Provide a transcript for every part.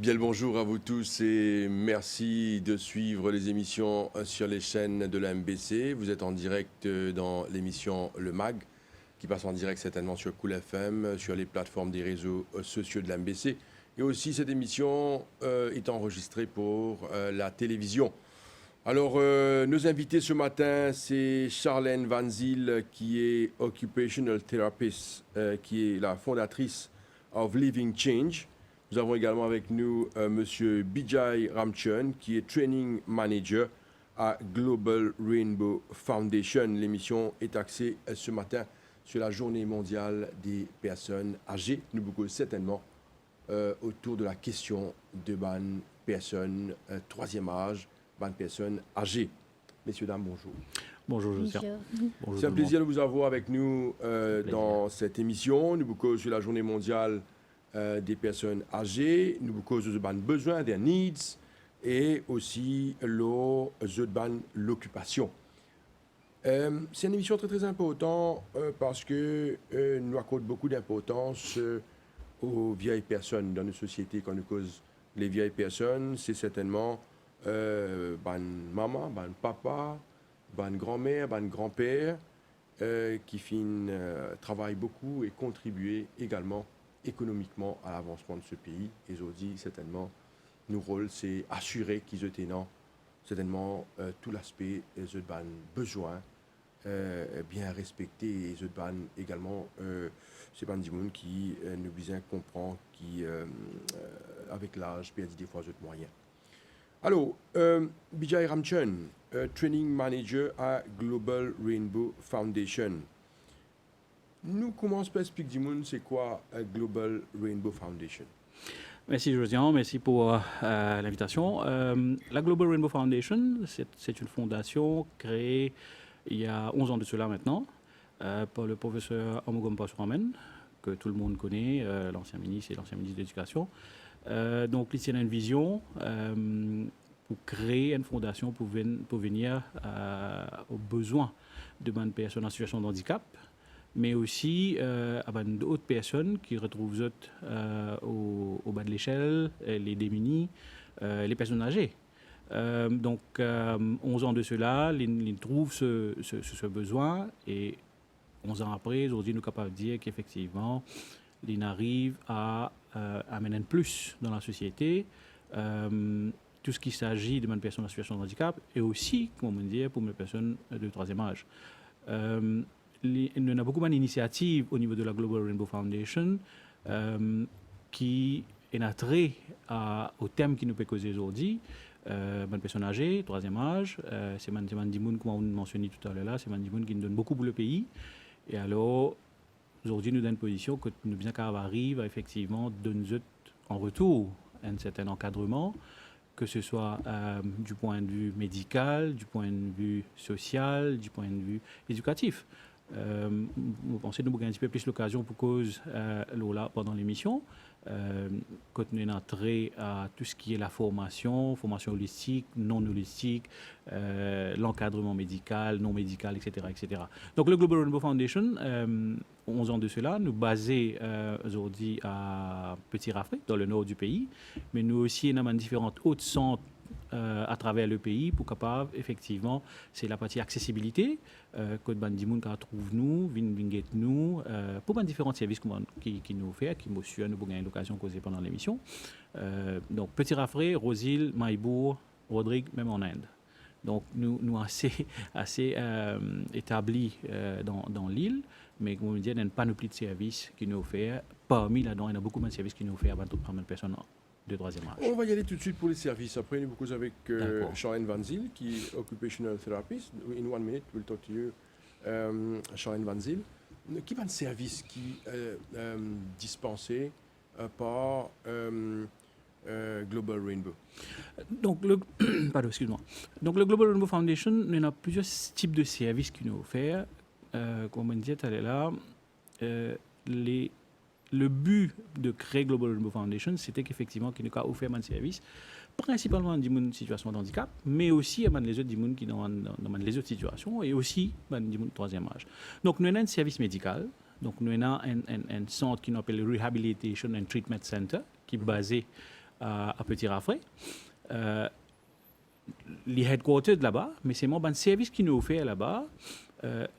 Bien le bonjour à vous tous et merci de suivre les émissions sur les chaînes de la MBC. Vous êtes en direct dans l'émission Le Mag, qui passe en direct certainement sur Cool FM, sur les plateformes des réseaux sociaux de la MBC. Et aussi, cette émission est enregistrée pour la télévision. Alors, nos invités ce matin, c'est Charlène Van Zyl, qui est Occupational Therapist, qui est la fondatrice of Living Change. Nous avons également avec nous Monsieur Bijay Ramchun, qui est Training Manager à Global Rainbow Foundation. L'émission est axée ce matin sur la Journée mondiale des personnes âgées. Nous beaucoup certainement autour de la question de bonnes personnes, troisième âge, bonnes personnes âgées. Messieurs, dames, bonjour. Bonjour, José. Bonjour. C'est un plaisir de vous avoir avec nous dans cette émission. Nous beaucoup sur la Journée mondiale des personnes âgées, nous causons de besoins, des needs, et aussi l'occupation. C'est une émission très très importante parce que nous accordons beaucoup d'importance aux vieilles personnes dans nos sociétés. Quand nous causons les vieilles personnes, c'est certainement maman, papa, grand-mère, grand-père qui travaillent beaucoup et contribuent également économiquement à l'avancement de ce pays. Et aujourd'hui, certainement, nos rôles, c'est assurer qu'ils aient certainement tout l'aspect des besoins bien respectés et également c'est pas du monde qui nous bien comprend qui avec l'âge perdit des fois d'autres moyens. Alors, Bijay Ramchun, Training Manager à Global Rainbow Foundation. Nous commençons par expliquer c'est quoi Global Rainbow Foundation. Merci Josiane, merci pour l'invitation. La Global Rainbow Foundation, c'est une fondation créée il y a 11 ans de cela maintenant par le professeur Amogom Pasuamen, que tout le monde connaît, l'ancien ministre et l'ancien ministre de l'Éducation. Donc, il y a une vision pour créer une fondation pour venir aux besoins de bonnes personnes en situation de handicap, mais aussi à d'autres personnes qui retrouvent au bas de l'échelle, les démunis, les personnes âgées. Donc, 11 ans de cela, ils trouvent ce besoin et 11 ans après, aujourd'hui, nous sommes capables de dire qu'effectivement, ils arrivent à amener plus dans la société, tout ce qui s'agit de personnes en situation de handicap et aussi, comme on dit, pour les personnes de troisième âge. Il y a beaucoup d'initiatives au niveau de la Global Rainbow Foundation qui est attrait au thème qui nous peut causer aujourd'hui. Bonnes personnes âgées, troisième âge, c'est des gens, comme on mentionné tout à l'heure là, c'est des gens qui nous donnent beaucoup pour le pays. Et alors, aujourd'hui, nous avons une position que nous bien arrive à effectivement donner en retour un certain encadrement, que ce soit du point de vue médical, du point de vue social, du point de vue éducatif. Vous pensez que nous avons un petit peu plus l'occasion pour cause là pendant l'émission, quand nous avons entré à tout ce qui est la formation holistique, non holistique, l'encadrement médical, non médical, etc., etc. Donc le Global Rainbow Foundation, 11 ans de cela, nous basons aujourd'hui à Petit Rafré, dans le nord du pays, mais nous aussi nous avons différents autres centres à travers le pays pour capable effectivement c'est la partie accessibilité que bandimoun ka trouve nous vinget nous pour différents services qui nous fait qui monsieur nous avons l'occasion de causer pendant l'émission donc Petit Rafré, Rosil, Maïbourg, Rodrigue, même en Inde. Donc nous assez établis dans l'île, mais comme on dit, il y a une panoplie de services qui nous offrent. Parmi là-dedans, il y a beaucoup de services qui nous offrent à de personnes de troisième âge. On va y aller tout de suite pour les services. Après, nous beaucoup avec Charlène Van Zyl, qui est Occupational Therapist. In 1 minute, we'll talk to you, Charlène Van Zyl. Qui va de services qui dispensés par Global Rainbow? Donc, excuse-moi. Donc, le Global Rainbow Foundation, il y a plusieurs types de services qui nous offrent. Comme on disait tout à l'heure, le but de créer Global Rainbow Foundation, c'était qu'effectivement, qu'il nous a offert un service, principalement dans une situation de handicap, mais aussi dans les autres qui dans les autres situations, et aussi dans le troisième âge. Donc, nous avons un service médical. Donc, nous avons un centre qui s'appelle Rehabilitation and Treatment Center, qui est basé à Petit Raffray. Les headquarters de là-bas, mais c'est mon service qui nous offert là-bas.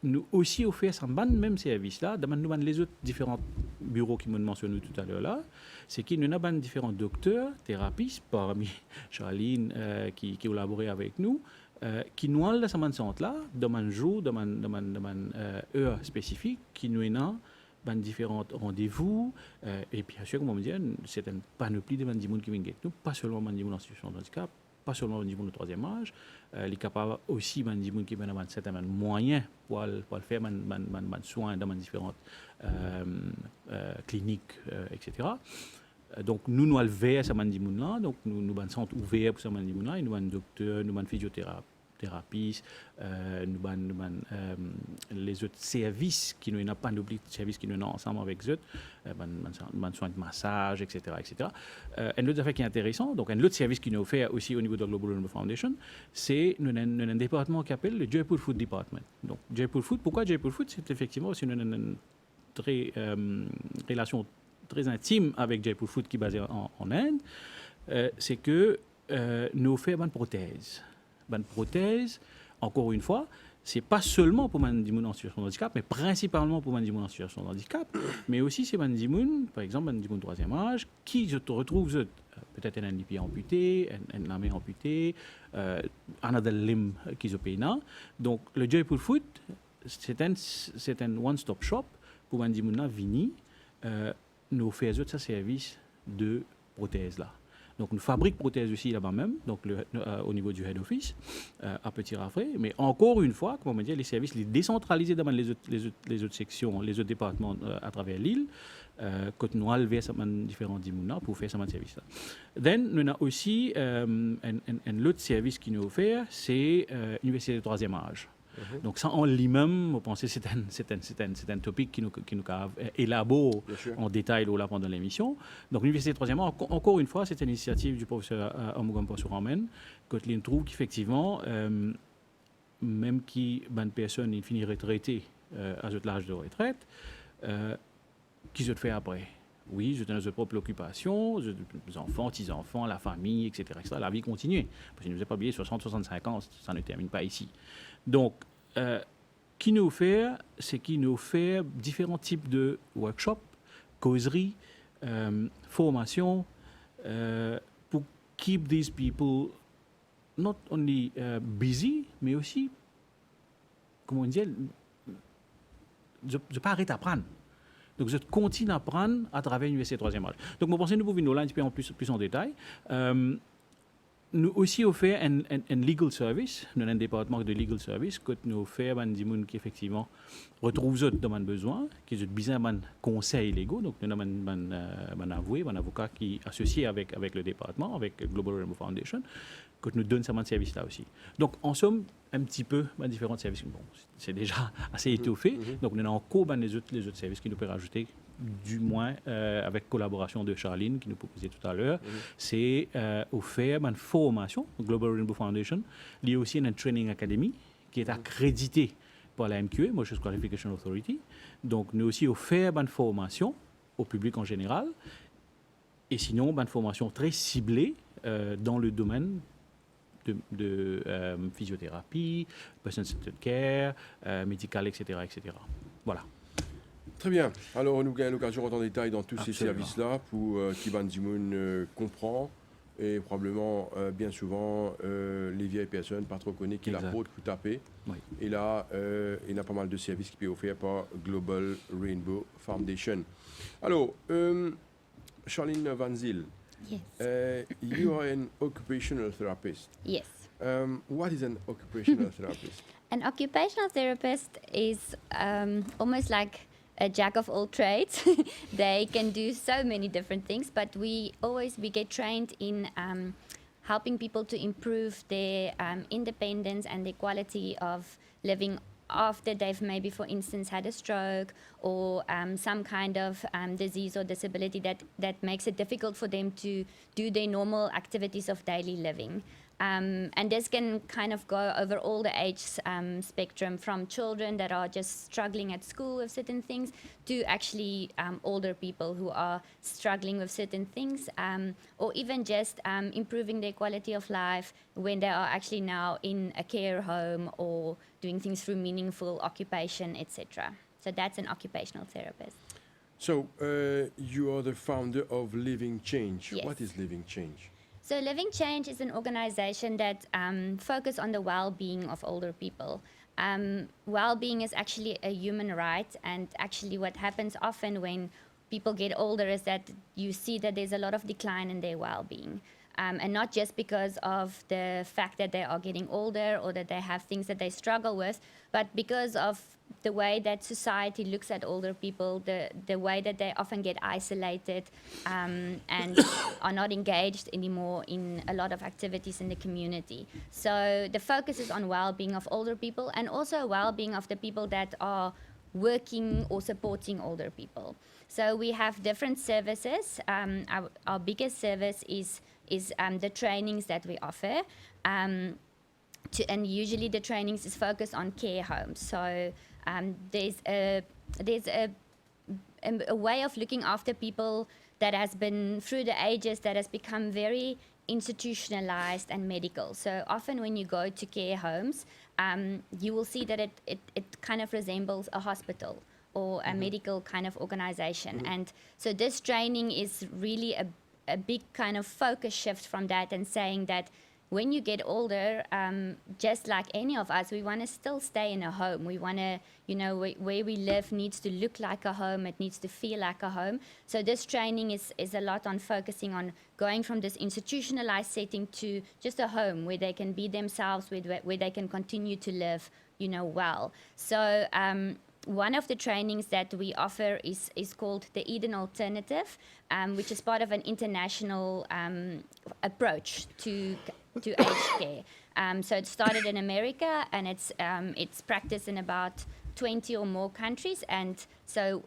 Nous aussi offert ce même service là dans les autres différents bureaux qui m'ont mentionné tout à l'heure là, c'est qu'il y a différents docteurs, thérapeutes, parmi Charline qui collaborait avec nous, qui nous ont ce centre là dans un jour, dans une heure spécifique, qui nous ont différents rendez-vous et puis bien sûr comme on me dit, c'est une panoplie de gens qui viennent nous, pas seulement des gens en situation de handicap, pas seulement au niveau du troisième âge, il est capable aussi de gens qui ont certains moyens pour faire des soins dans différentes cliniques, etc. Donc nous allons vers ces gens-là, donc nous sommes ouverts pour ces gens-là, nous sommes docteurs, nous sommes physiothérapeutes, les autres services qui n'ont pas d'oubli de services qui nous ont ensemble avec eux, soins de massage, etc. Un autre affaire qui est intéressant, donc un autre service qui nous fait aussi au niveau de la Global Rainbow Foundation, c'est nous avons un département qui s'appelle le Jaipur Food Department. Donc Jaipur Food, pourquoi Jaipur Food? C'est effectivement aussi une relation très intime avec Jaipur Food qui est basé en Inde, c'est que nous faisons une prothèse. Une prothèse, encore une fois, c'est pas seulement pour les gens en situation de handicap, mais principalement pour les gens en situation de handicap, mais aussi c'est les gens, par exemple, les gens de troisième âge, qui se retrouvent peut-être un pied amputé, une main amputée, un autre limb qui se payent. Donc, le Jaipur Food, c'est un one-stop shop pour les gens venir nous faire ce service de prothèse là. Donc, nous fabriquons prothèses aussi là-bas même, donc au niveau du head office, à Petit Raffray. Mais encore une fois, comme on dit, les services les décentralisés dans les autres sections, les autres départements à travers l'île, quand nous allons vers différents dimounas pour faire ce service-là. Then, nous avons aussi un autre service qui nous est offert, c'est l'université de troisième âge. Donc ça en lui-même, on pensait c'est un topic qui nous élabore en détail là pendant l'émission. Donc l'université de troisième âge, encore une fois, c'est une initiative du professeur Amugampa Suramen, quand il trouve qu'effectivement, même qui une personne est finie retraitée à l'âge de retraite, qui se fait après. Oui, j'ai notre propre occupation, les enfants, petits-enfants, la famille, etc., La vie continue. Parce qu'il ne nous a pas oublié 60-65 ans, ça ne termine pas ici. Donc, qui nous fait, c'est qui nous fait différents types de workshops, causeries, formations, pour keep these people not only busy, mais aussi, comment on dit, je pas arrêter d'apprendre. Donc, je continue à apprendre à travers l'université de troisième âge. Donc, je pense que nous pouvons nous là un petit peu plus en détail. Nous aussi offrons un legal service, nous avons un département de legal service que nous offrons des gens qui effectivement retrouvent dans le besoin, qui ont besoin de conseils légaux. Donc nous avons un avocat qui est associé avec le département, avec Global Rainbow Foundation, que nous donne ce service-là aussi. Donc en somme, un petit peu différents services. Bon, c'est déjà assez étoffé. Donc nous avons encore les autres services qui nous peuvent rajouter, du moins avec collaboration de Charline qui nous proposait tout à l'heure, c'est offert une formation, Global Rainbow Foundation. Il y a aussi une training academy qui est accréditée par la MQA, Motion Qualification Authority. Donc nous aussi offert une formation au public en général, et sinon une formation très ciblée dans le domaine de physiothérapie, person-centered care, médical, etc., etc. Voilà. Très bien. Alors, nous avons l'occasion de rentrer en détail dans tous ces services-là pour qui Ban Dimoun comprend et probablement bien souvent les vieilles personnes pas trop connues qui la portent pour taper. Oui. Et là, il y a pas mal de services qui peuvent offerts par Global Rainbow Foundation. Alors, Charline Van Zyl, yes. You are an occupational therapist. Yes. What is an occupational therapist? An occupational therapist is almost like a jack of all trades. They can do so many different things, but we get trained in helping people to improve their independence and their quality of living after they've maybe, for instance, had a stroke or some kind of disease or disability that makes it difficult for them to do their normal activities of daily living. And this can kind of go over all the age spectrum, from children that are just struggling at school with certain things to actually older people who are struggling with certain things, or even just improving their quality of life when they are actually now in a care home or doing things through meaningful occupation, etc. So that's an occupational therapist. So, you are the founder of Living Change. Yes. What is Living Change? So Living Change is an organization that focus on the well-being of older people. Well-being is actually a human right, and actually what happens often when people get older is that you see that there's a lot of decline in their well-being. And not just because of the fact that they are getting older or that they have things that they struggle with, but because of the way that society looks at older people, the way that they often get isolated and are not engaged anymore in a lot of activities in the community. So the focus is on well-being of older people and also well-being of the people that are working or supporting older people. So we have different services. Our biggest service is the trainings that we offer. And usually the trainings is focused on care homes. So there's a way of looking after people that has been through the ages, that has become very institutionalized and medical. So often when you go to care homes, you will see that it kind of resembles a hospital or a medical kind of organization. And so this training is really a big kind of focus shift from that, and saying that when you get older, just like any of us, we want to still stay in a home. We want to, where we live needs to look like a home. It needs to feel like a home. So this training is a lot on focusing on going from this institutionalized setting to just a home where they can be themselves, where they can continue to live, well. So one of the trainings that we offer is called the Eden Alternative, which is part of an international approach to aged care. So it started in America, and it's practiced in about 20 or more countries. And so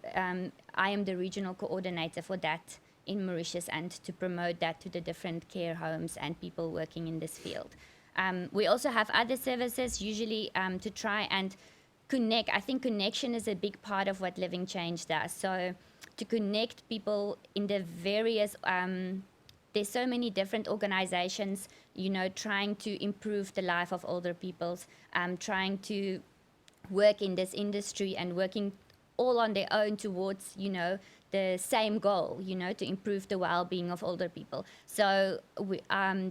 I am the regional coordinator for that in Mauritius, and to promote that to the different care homes and people working in this field. We also have other services, usually to try and connect. I think connection is a big part of what Living Change does. So to connect people in the various, there's so many different organizations, trying to improve the life of older people, trying to work in this industry and working all on their own towards, the same goal, to improve the well-being of older people. So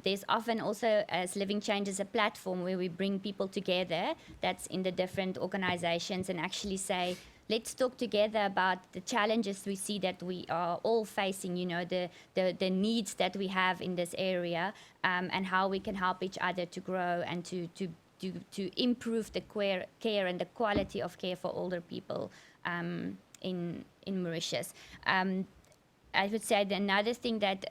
there's often also, as Living Change, is a platform where we bring people together that's in the different organizations and actually say, let's talk together about the challenges we see that we are all facing, the needs that we have in this area, and how we can help each other to grow and to improve the care and the quality of care for older people in Mauritius. I would say that another thing that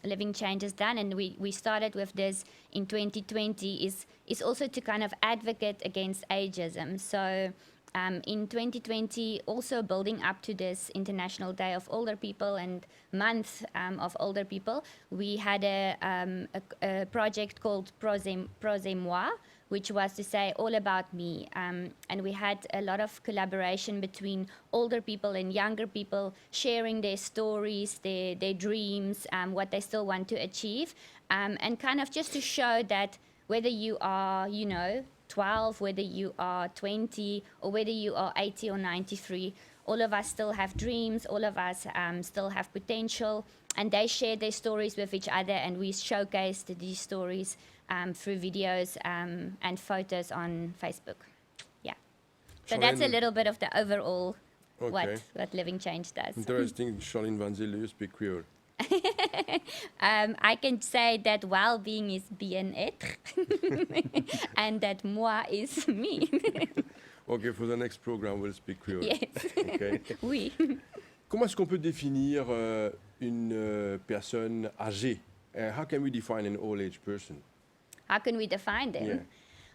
Living Change has done, and we started with this in 2020, is also to kind of advocate against ageism. So in 2020, also building up to this International Day of Older People and Month of Older People, we had a project called Projet Moi, which was to say all about me. And we had a lot of collaboration between older people and younger people, sharing their stories, their dreams, what they still want to achieve, and kind of just to show that whether you are, 12, whether you are 20, or whether you are 80 or 93, all of us still have dreams, all of us still have potential, and they share their stories with each other, and we showcased these stories through videos and photos on Facebook. Yeah. So that's a little bit of the overall what Living Change does. Interesting. Charlene Van Zyl, you speak Creole. I can say that well-being is bien-être and that moi is me. Okay, for the next program, we'll speak Creole. Yes. Okay. Oui. Comment est-ce qu'on peut définir une personne âgée? How can we define an old-age person? How can we define them? Yeah.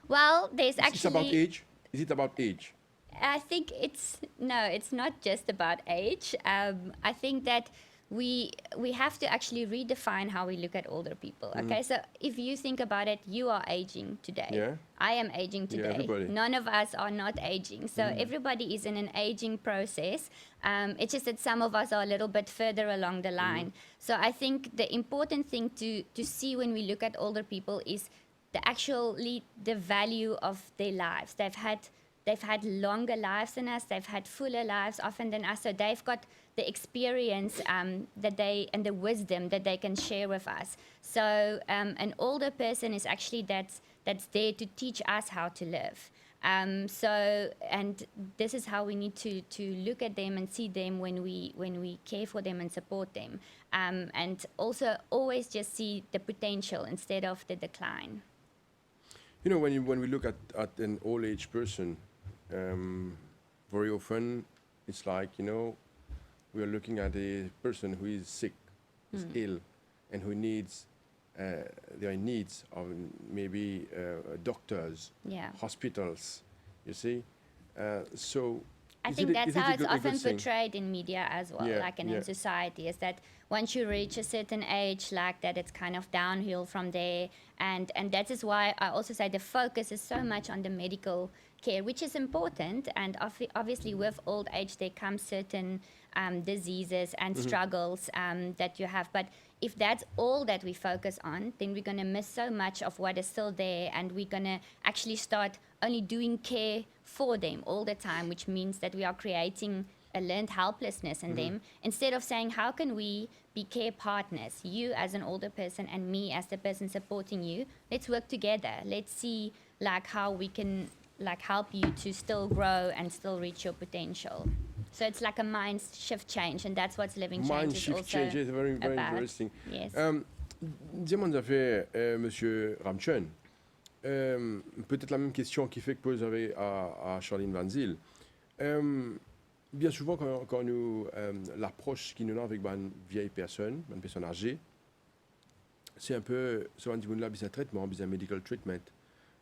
Well, there's Is it about age? Is it about age? I think it's not just about age. I think that we have to actually redefine how we look at older people. Okay, so if you think about it, you are aging today. Yeah. I am aging Yeah, today. everybody. None of us are not aging. So everybody is in an aging process. It's just that some of us are a little bit further along the line. So I think the important thing to see when we look at older people is the value of their lives. They've had longer lives than us. They've had fuller lives often than us. So they've got the experience and the wisdom that they can share with us. So an older person is actually that's there to teach us how to live. And this is how we need to look at them and see them when we care for them and support them. And also always just see the potential instead of the decline. You know, when we look at an old age person, very often it's like, you know, we are looking at a person who is sick, is ill, and who needs, they are in needs of maybe doctors, hospitals, you see. So I think that's how it's often portrayed in media as well, like in society, is that once you reach a certain age like that, it's kind of downhill from there. And that is why I also say the focus is so much on the medical care, which is important. And obviously with old age, there come certain diseases and struggles that you have. But if that's all that we focus on, then we're going to miss so much of what is still there, and we're going to actually start only doing care for them all the time, which means that we are creating a learned helplessness in them, instead of saying, how can we be care partners, you as an older person and me as the person supporting you? Let's work together. Let's see like how we can like help you to still grow and still reach your potential. So it's like a mind shift change, and that's what Living Change mind is shift also change is very, very about. interesting. Yes. Dis-moi, nous a fait Monsieur Ramchen. Peut-être la même question qui fait que vous avez à Charline Van Zyl. Bien souvent, quand nous l'approche qui nous a avec une vieille personne âgée, c'est un peu, ça va dire là, besoin de traitement, besoin de medical treatment,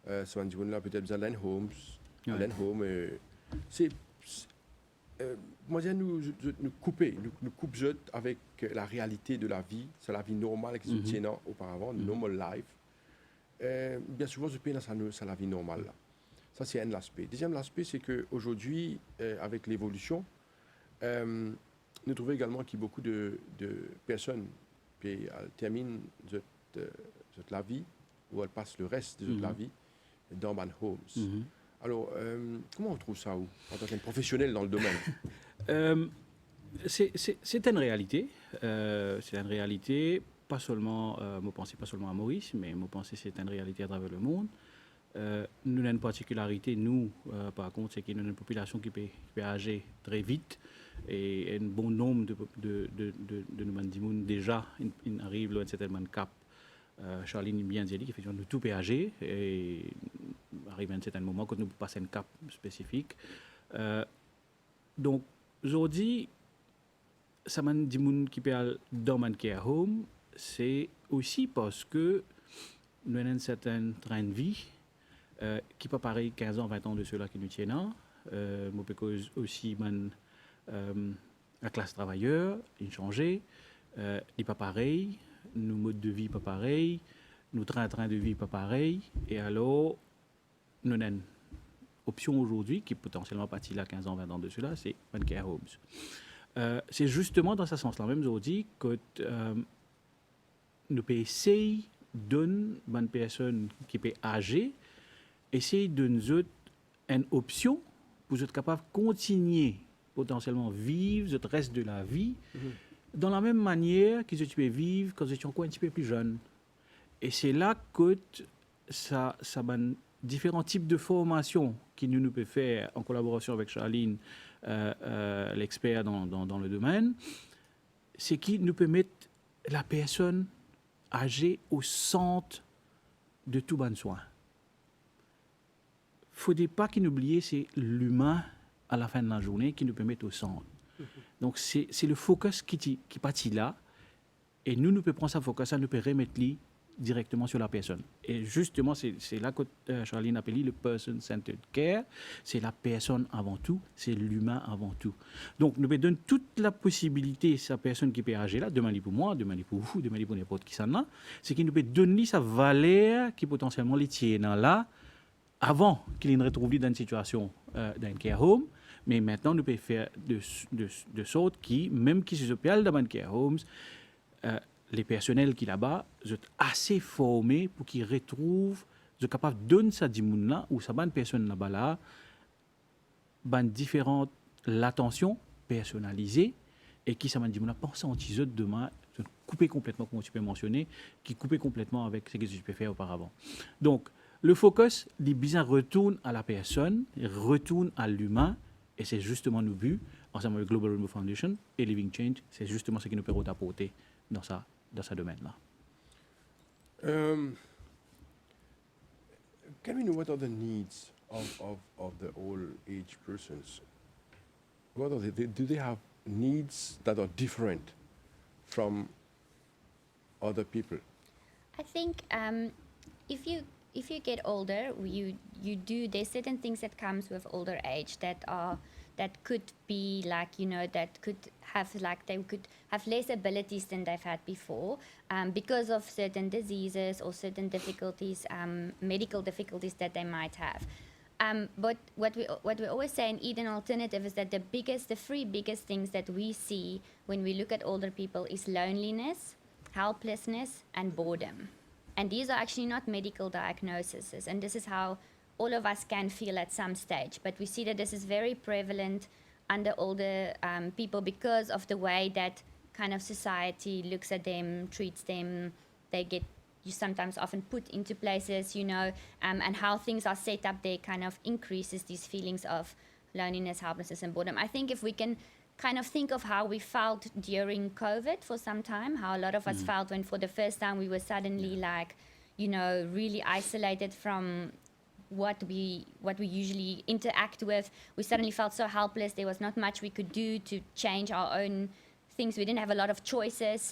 ça va dire là peut-être besoin d'un home, c'est moi je nous couper, nous coupe avec la réalité de la vie, c'est la vie normale qui se tient auparavant, normal life. Bien souvent, je peine à la vie normale. Là. Ça, c'est un aspect. Deuxième aspect, c'est qu'aujourd'hui, avec l'évolution, nous trouvons également qu'il y a beaucoup de personnes qui terminent la vie, ou elles passent le reste de la vie dans des homes. Alors, comment on trouve ça, en tant que professionnel dans le domaine? C'est une réalité. C'est une réalité. Pas seulement, je pense pas seulement à Maurice, mais je pense que c'est une réalité à travers le monde. Nous avons une particularité, nous, par contre, c'est qu'il y a une population qui peut âger très vite, et un bon nombre de nous déjà arrivent à un certain cap. Charline bien dit qu'effectivement nous tout peut âger, et arrive à un certain moment quand nous passons un cap spécifique. Donc, aujourd'hui, ça m'a dit qui peut dans un care home, c'est aussi parce que nous avons un certain train de vie qui n'est pas pareil 15 ans, 20 ans de ceux-là qui nous tiennent. Parce aussi la classe travailleur, il changé, il n'est pas pareil, nos modes de vie pas pareil, nos train de vie pas pareil, et alors nous avons une option aujourd'hui qui est potentiellement partie là 15 ans, 20 ans de ceux-là, c'est One Care Homes. C'est justement dans ce sens-là même aujourd'hui que nous pouvons essayer d'une bonne personne qui peut âger, essayer de nous donner une option pour être capable de continuer potentiellement vivre le reste de la vie dans la même manière que tu peux vivre quand tu es encore un petit peu plus jeune. Et c'est là que ça différents types de formations que nous pouvons faire en collaboration avec Charline, l'expert dans le domaine, c'est qui nous peut mettre la personne âgée au centre de tout bon soin. Il ne faudrait pas qu'il n'oublie, c'est l'humain à la fin de la journée qui nous peut mettre au centre. Donc c'est le focus qui partit là, et nous pouvons prendre ce focus, nous pouvons remettre directement sur la personne. Et justement, c'est là que Charline appelle le person-centered care. C'est la personne avant tout, c'est l'humain avant tout. Donc, nous donne toute la possibilité, sa personne qui peut agir là, demain pour moi, demain pour vous, demain pour n'importe qui ça là, c'est qu'il nous peut donner sa valeur qui potentiellement les tient là, avant qu'il ne retrouve dans une situation d'un care home. Mais maintenant, nous pouvons faire de sorte qui, même qui se s'appelle dans un care homes, les personnels qui là-bas sont assez formés pour qu'ils retrouvent, sont capables de donner ça là ou ça bonne personne là-bas là, différentes l'attention personnalisée et qui ça m'a dit pense en tiseux demain, couper complètement comme tu peux mentionner, qui couper complètement avec ce que tu peux faire auparavant. Donc le focus, les bizarres retourne à la personne, retourne à l'humain. Et c'est justement nos buts, ensemble avec Global Rainbow Foundation et Living Change, c'est justement ce qui nous permet d'apporter dans ce domaine-là. Can we know what are the needs of the old age persons? What are they? Do they have needs that are different from other people? I think if you get older, there's certain things that comes with older age that could be like, that could have they could have less abilities than they've had before because of certain diseases or certain difficulties, medical difficulties that they might have. But what we always say in Eden Alternative is that the three biggest things that we see when we look at older people is loneliness, helplessness, and boredom. And these are actually not medical diagnoses. And this is how all of us can feel at some stage. But we see that this is very prevalent under older people because of the way that kind of society looks at them, treats them. You sometimes often put into places, and how things are set up there kind of increases these feelings of loneliness, helplessness, and boredom. I think if we can kind of think of how we felt during COVID for some time, how a lot of us felt when for the first time we were suddenly really isolated from what we usually interact with. We suddenly felt so helpless. There was not much we could do to change our own things. We didn't have a lot of choices.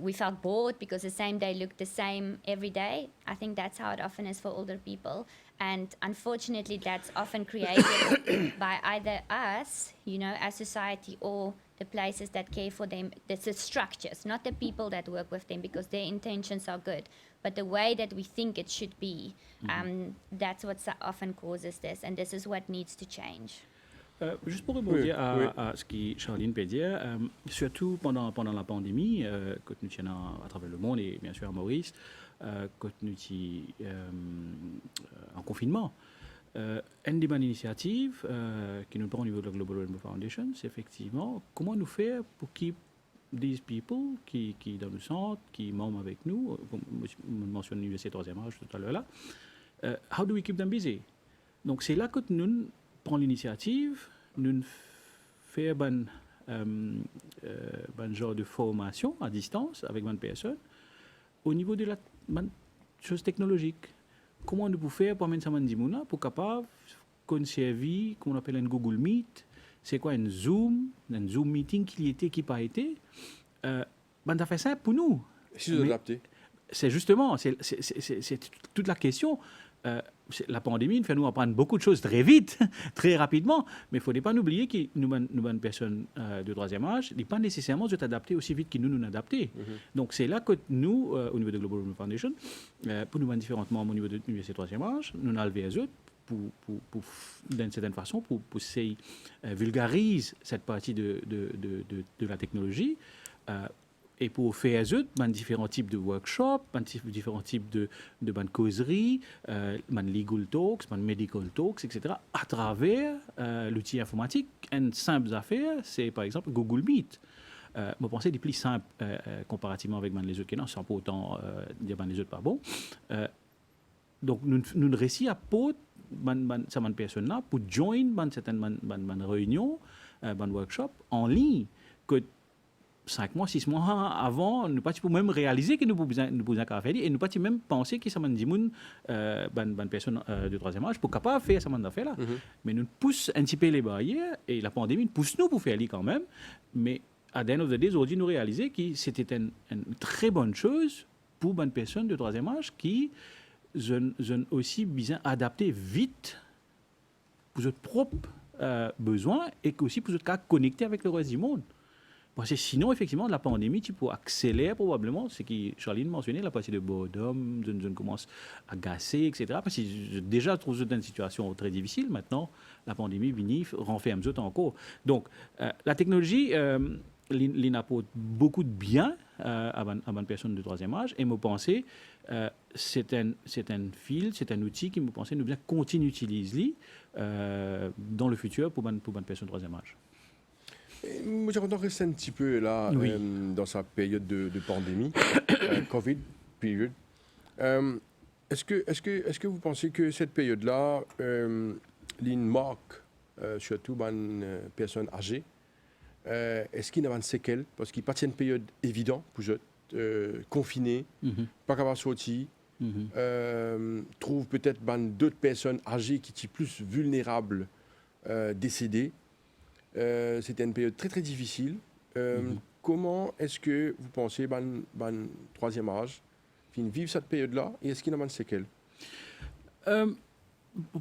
We felt bored because the same day looked the same every day. I think that's how it often is for older people. And unfortunately, that's often created by either us, as society, or the places that care for them. It's the structures, not the people that work with them, because their intentions are good. But the way that we think it should be, that's what often causes this. And this is what needs to change. Juste pour rebondir à ce que Charline peut dire, surtout pendant la pandémie, que nous tenons à travers le monde et bien sûr à Maurice, que nous en confinement, une des bonnes initiatives qui nous prend au niveau de la Global Rainbow Foundation, c'est effectivement comment nous faire pour que these people qui dans le centre, qui membres avec nous, comme je mentionne l'université 3e âge tout à l'heure là, how do we keep them busy? Donc c'est là que nous prend l'initiative, nous faisons un genre de formation à distance avec une personne au niveau de la chose technologique. Comment nous pouvons faire pour amener ça pour capable conserver, qu'on appelle un Google Meet, c'est quoi un Zoom meeting qui n'a été, ça fait simple pour nous. C'est justement, c'est toute la question. La pandémie nous fait nous apprendre beaucoup de choses très vite, très rapidement, mais il ne faut pas oublier que nous sommes personnes de 3e âge, n'est pas nécessairement adapter aussi vite que nous adapter. Donc c'est là que nous, au niveau de Global Rainbow Foundation, pour nous différents membres au niveau de l'université 3e âge, nous allons vers eux pour d'une certaine façon, pour vulgariser cette partie de la technologie. Et pour faire différents types de workshops, différents types de causeries, legal talks, medical talks, etc., à travers l'outil informatique. Une simple affaire, c'est par exemple Google Meet. Je pense que c'est plus simple comparativement avec les autres qui n'ont sans pour autant dire les autres pas bon. Donc, nous réussissons à porter cette personne-là pour joindre certaines réunions, workshops en ligne que 5 mois, 6 mois avant, nous pas même réaliser que nous pouvons faire et nous pas même penser que ça m'a dit une personne de 3e âge pour capable faire ça m'a fait là. Mais nous pousse un petit peu les barrières et la pandémie nous pousse nous pour faire quand même. Mais à the end of the day, aujourd'hui, nous réaliser que c'était une très bonne chose pour une personne de troisième âge qui sont aussi bien adapté vite pour votre propre besoin et aussi pour votre cas connecter avec le reste du monde. Parce que sinon, effectivement, la pandémie, tu peux accélérer probablement ce que Charline mentionnait, la partie de boredom, je commence à gasser, etc. Parce que déjà, je trouve dans une situation très difficile. Maintenant, la pandémie vient renferme tout encore. Donc, la technologie, il apporte beaucoup de bien à une personne de troisième âge. Et me penser, c'est un fil, c'est un outil qui me pensait nous bien continuer à utiliser dans le futur pour une personne de troisième âge. Moi, j'aimerais rester un petit peu là, Oui. dans sa période de pandémie, Covid period. Est-ce que vous pensez que cette période-là, une marque, surtout pour une personne âgée, est-ce qu'il y a une séquelle? Parce qu'il n'y a pas une période évidente pour eux, confinés, pas capable de sortir, trouve peut-être d'autres personnes âgées qui sont plus vulnérables, décédées. C'était une période très très difficile. Comment est-ce que vous pensez troisième âge vivre cette période-là et est-ce qu'il y a une séquelle?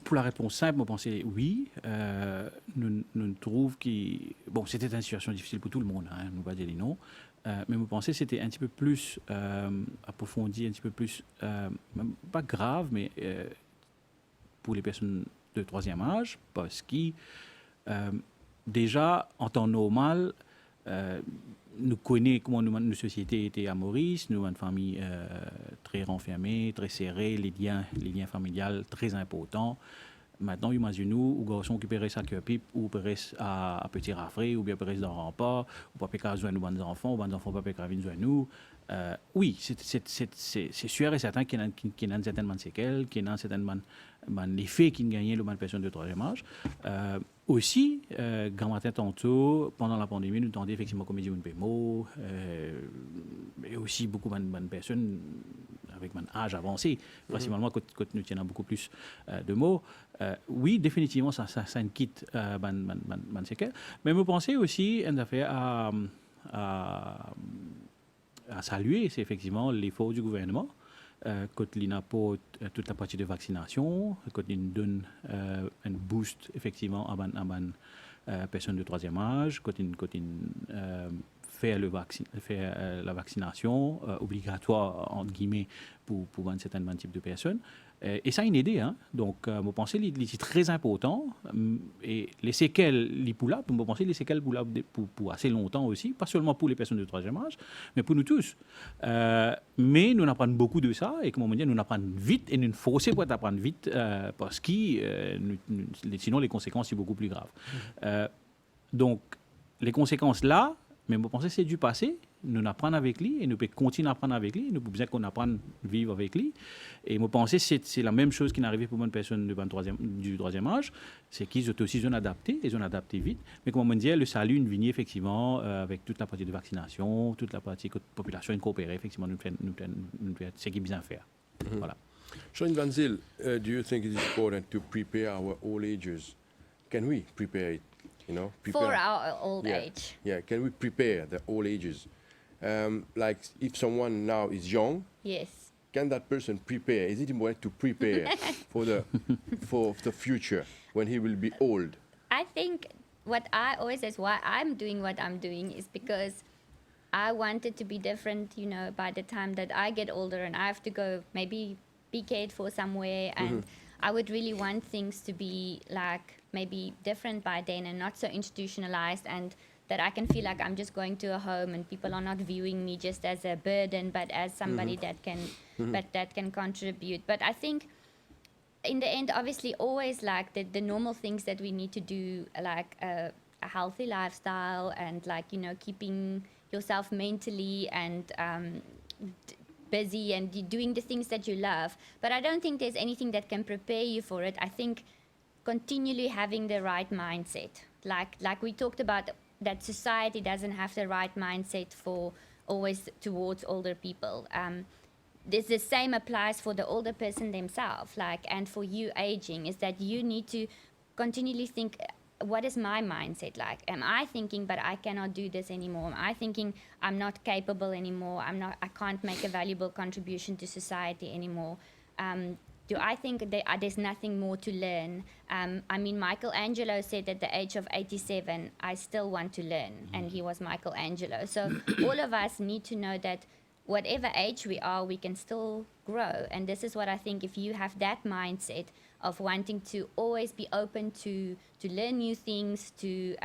Pour la réponse simple, je pense oui. Nous trouvons que bon, c'était une situation difficile pour tout le monde, hein, nous pas dire non. Mais je pensais que c'était un petit peu plus approfondi, un petit peu plus pas grave, mais pour les personnes de troisième âge, parce que déjà, en temps normal, nous connaissons comment notre société était à Maurice, nous avons une famille très renfermée, très serrée, les liens familiaux très importants. Maintenant, imaginez-nous, un garçon qui peut sa cœur pipe, ou peut à petit rafré, ou bien peut dans rempart, ou pas peut besoin de nos enfants, ou nos enfants pas peut besoin de nous. Oui, c'est sûr et certain qu'il y a une certaine séquelle, qu'il y a un certain l'effet qu'il gagne le personne de troisième âge. Aussi, grand matin tantôt, pendant la pandémie, nous entendions effectivement comme dit une PMO, et aussi beaucoup de personnes avec un âge avancé, principalement quand nous tenons beaucoup plus de mots. Oui, définitivement, ça quitte ban séquelles. Mais je pensais aussi une affaire à saluer, c'est effectivement l'effort du gouvernement. Quand il apporte toute la partie de vaccination, quand il donne un boost effectivement à une personne de troisième âge, quand il fait la vaccination obligatoire entre guillemets pour un certain type de personnes. Et ça a une idée, hein. Donc, je pense que c'est très important. Et les séquelles, je pense que les séquelles pour assez longtemps aussi, pas seulement pour les personnes de troisième âge, mais pour nous tous. Mais nous apprenons beaucoup de ça, et comme on dit, nous apprenons vite, et nous forçons pour apprendre vite, parce que sinon les conséquences sont beaucoup plus graves. Donc, les conséquences là, mais je pense que c'est du passé. Nous apprenons avec lui et nous pouvons continuer à apprendre avec lui. Nous pouvons besoin qu'on apprenne à vivre avec lui. Et je pense que c'est la même chose qui est arrivée pour une personne du troisième âge. C'est qu'ils ont aussi adapté, ils ont adapté vite. Mais comme on dit, le salut vient effectivement avec toute la partie de vaccination, toute la partie de la population coopérée. Effectivement, nous faisons ce qu'il bien faire. Voilà. Charline Van Zyl, do you think it is important to prepare our old ages? Can we prepare it? For our old age. Yeah, can we prepare the old ages? Like if someone now is young, Yes. can that person prepare? Is it important to prepare for the future when he will be old? I think what I always say is why I'm doing what I'm doing is because I want it to be different, by the time that I get older and I have to go maybe be cared for somewhere, and I would really want things to be like maybe different by then and not so institutionalized, and that I can feel like I'm just going to a home and people are not viewing me just as a burden, but as somebody that can contribute. But I think in the end, obviously, always like the normal things that we need to do, like a healthy lifestyle and keeping yourself mentally and busy and doing the things that you love. But I don't think there's anything that can prepare you for it. I think continually having the right mindset, like we talked about, that society doesn't have the right mindset for always towards older people. The same applies for the older person themselves, and for you aging, is that you need to continually think what is my mindset like? Am I thinking, but I cannot do this anymore? Am I thinking I'm not capable anymore? I can't make a valuable contribution to society anymore? Do I think there's nothing more to learn? I mean, Michelangelo said at the age of 87, I still want to learn, and he was Michelangelo. So all of us need to know that whatever age we are, we can still grow. And this is what I think, if you have that mindset of wanting to always be open to learn new things, to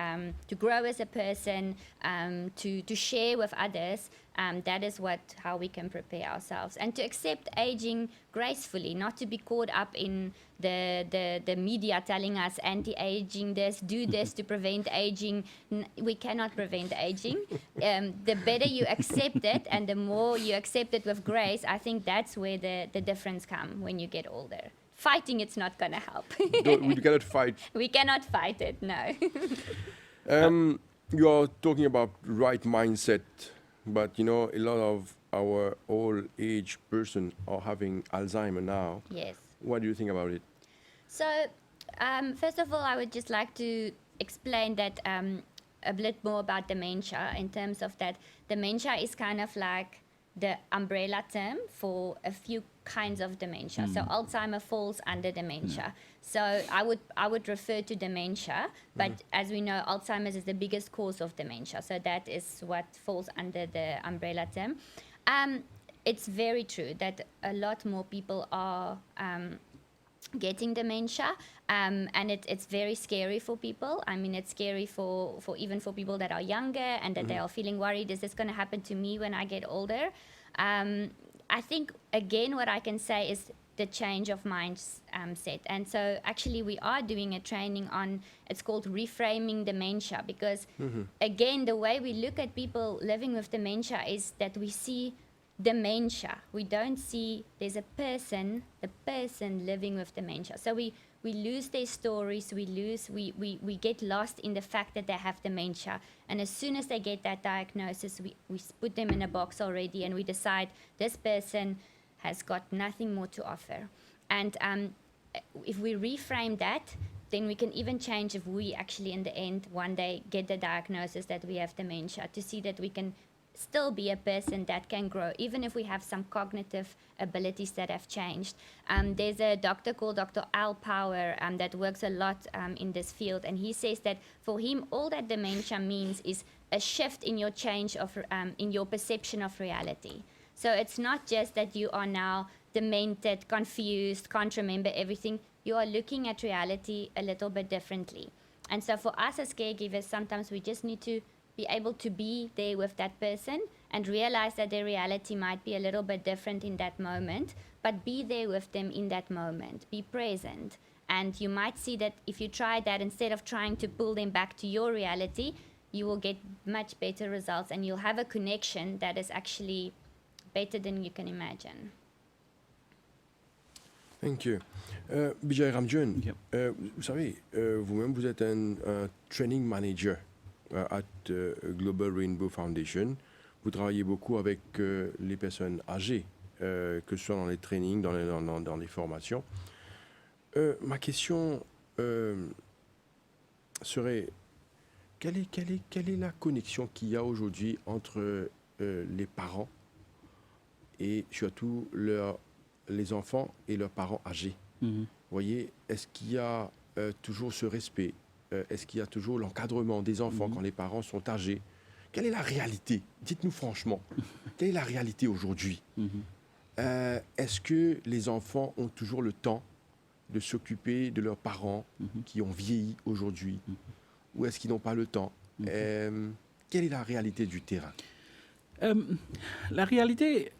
grow as a person, to share with others, that is how we can prepare ourselves. And to accept aging gracefully, not to be caught up in the media telling us anti-aging this, do this to prevent aging. We cannot prevent aging. The better you accept it and the more you accept it with grace, I think that's where the difference comes when you get older. Fighting it's not going to help. We cannot fight. We cannot fight it, no. You are talking about right mindset, but a lot of our old age person are having Alzheimer now. Yes. What do you think about it? So, first of all, I would just like to explain that a bit more about dementia, in terms of that dementia is kind of like the umbrella term for a few kinds of dementia. So Alzheimer falls under dementia. So I would refer to dementia, but as we know, Alzheimer's is the biggest cause of dementia. So that is what falls under the umbrella term. It's very true that a lot more people are getting dementia, and it's very scary for people. I mean, it's scary for even for people that are younger and that they are feeling worried, is this going to happen to me when I get older? I think, again, what I can say is the change of mindset. And so actually we are doing a training on, it's called reframing dementia, because again, the way we look at people living with dementia is that we see dementia. We don't see there's a person living with dementia. So we lose their stories, we get lost in the fact that they have dementia. And as soon as they get that diagnosis, we put them in a box already, and we decide this person has got nothing more to offer. And if we reframe that, then we can even change if we actually in the end one day get the diagnosis that we have dementia, to see that we can still be a person that can grow, even if we have some cognitive abilities that have changed. There's a doctor called Dr. Al Power that works a lot in this field, and he says that for him, all that dementia means is a shift in your change of in your perception of reality. So it's not just that you are now demented, confused, can't remember everything. You are looking at reality a little bit differently. And so for us as caregivers, sometimes we just need to be able to be there with that person and realize that their reality might be a little bit different in that moment, but be there with them in that moment, be present. And you might see that if you try that, instead of trying to pull them back to your reality, you will get much better results, and you'll have a connection that is actually better than you can imagine. Thank you. Bijay Ramjoun, Yep. vous savez, vous-même, vous êtes un training manager at Global Rainbow Foundation. Vous travaillez beaucoup avec les personnes âgées, que ce soit dans les trainings, dans les formations. Ma question serait, quelle est la connexion qu'il y a aujourd'hui entre les parents et surtout les enfants et leurs parents âgés? Vous voyez, est-ce qu'il y a toujours ce respect? Est-ce qu'il y a toujours l'encadrement des enfants quand les parents sont âgés? Quelle est la réalité? Dites-nous franchement, quelle est la réalité aujourd'hui? Est-ce que les enfants ont toujours le temps de s'occuper de leurs parents qui ont vieilli aujourd'hui? Ou est-ce qu'ils n'ont pas le temps? Quelle est la réalité du terrain? La réalité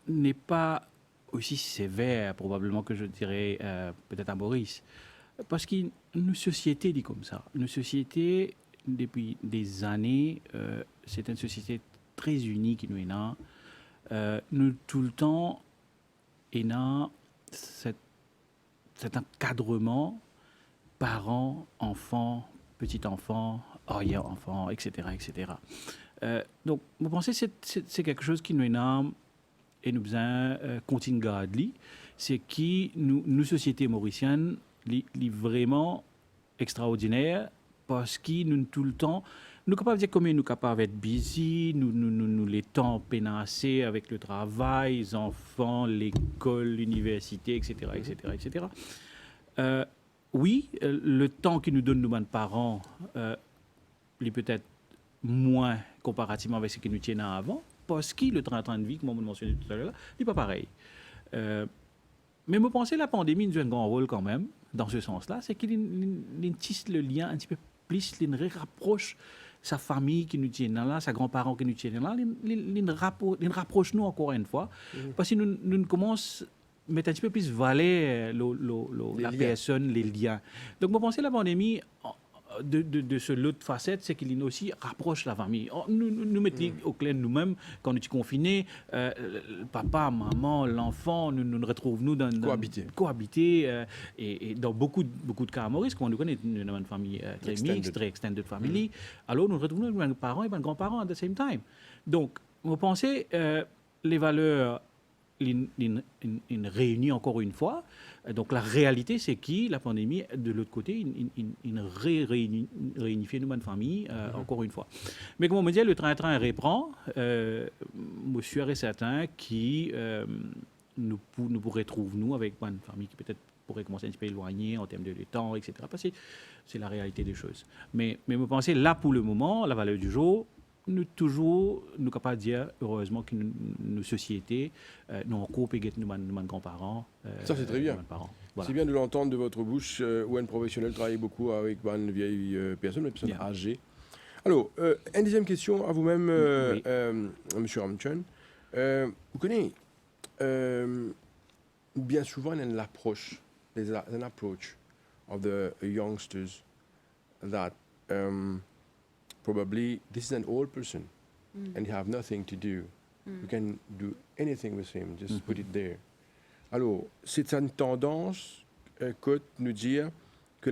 n'est pas aussi sévère, probablement, que je dirais peut-être à Maurice. Parce qu'une société dit comme ça. Une société, depuis des années, c'est une société très unie qui nous est là. Nous, tout le temps, il y a cet encadrement parents, enfants, petits-enfants, arrière-enfants, etc. etc. Donc, vous pensez que c'est quelque chose qui nous est là et nous besoin continuer à garder. C'est qui, nous, société mauricienne, est vraiment extraordinaire parce que nous, tout le temps, nous capables de dire comment nous capables d'être busy, nous les temps pénassés avec le travail, les enfants, l'école, l'université, etc., etc., etc. Oui, le temps que nous donnent nos parents, il est peut-être moins comparativement avec ce que nous tenions avant, parce que le train de vie, comme on mentionnait tout à l'heure, n'est pas pareil. Mais je pense que la pandémie joue un grand rôle quand même, dans ce sens-là, c'est qu'il tisse le lien un petit peu plus, il rapproche sa famille qui nous tient là, sa grand-parents qui nous tiennent là, il rapproche nous encore une fois, parce que nous commençons à mettre un petit peu plus valer la personne, les liens. Donc, je pense que la pandémie, de ce lot de facettes, c'est qu'il aussi rapproche la famille. Nous mettons au clair nous-mêmes, quand nous sommes confinés, papa, maman, l'enfant, nous retrouvons dans cohabiter et dans beaucoup de cas à Maurice, quand on nous connaît une famille très mixte, très extended family, alors nous retrouvons nos parents et nos grands-parents at the same time. Donc, vous pensez, les valeurs une réunion encore une fois. Donc la réalité, c'est que la pandémie, de l'autre côté, une réunifie nous, ma famille, encore une fois. Mais comme on me dit, le train-train reprend. Je suis certain que nous pourrons trouver nous avec une famille qui peut-être pourrait commencer un petit peu éloignée en termes de temps, etc. Parce que c'est la réalité des choses. Mais vous pensez, là, pour le moment, la valeur du jour, nous capables de dire, heureusement, que nos sociétés, nous en couple et nos grands-parents. Ça, c'est très bien. Voilà. C'est bien de l'entendre de votre bouche, où un professionnel travaille beaucoup avec une vieille personne, une personne âgée. Alors, une deuxième question à vous-même, Oui. Monsieur Ramchun. Vous connaissez, bien souvent, un approach of the youngsters that probably this is an old person and you have nothing to do. You can do anything with him, just put it there. Alors, c'est une tendance que nous dire que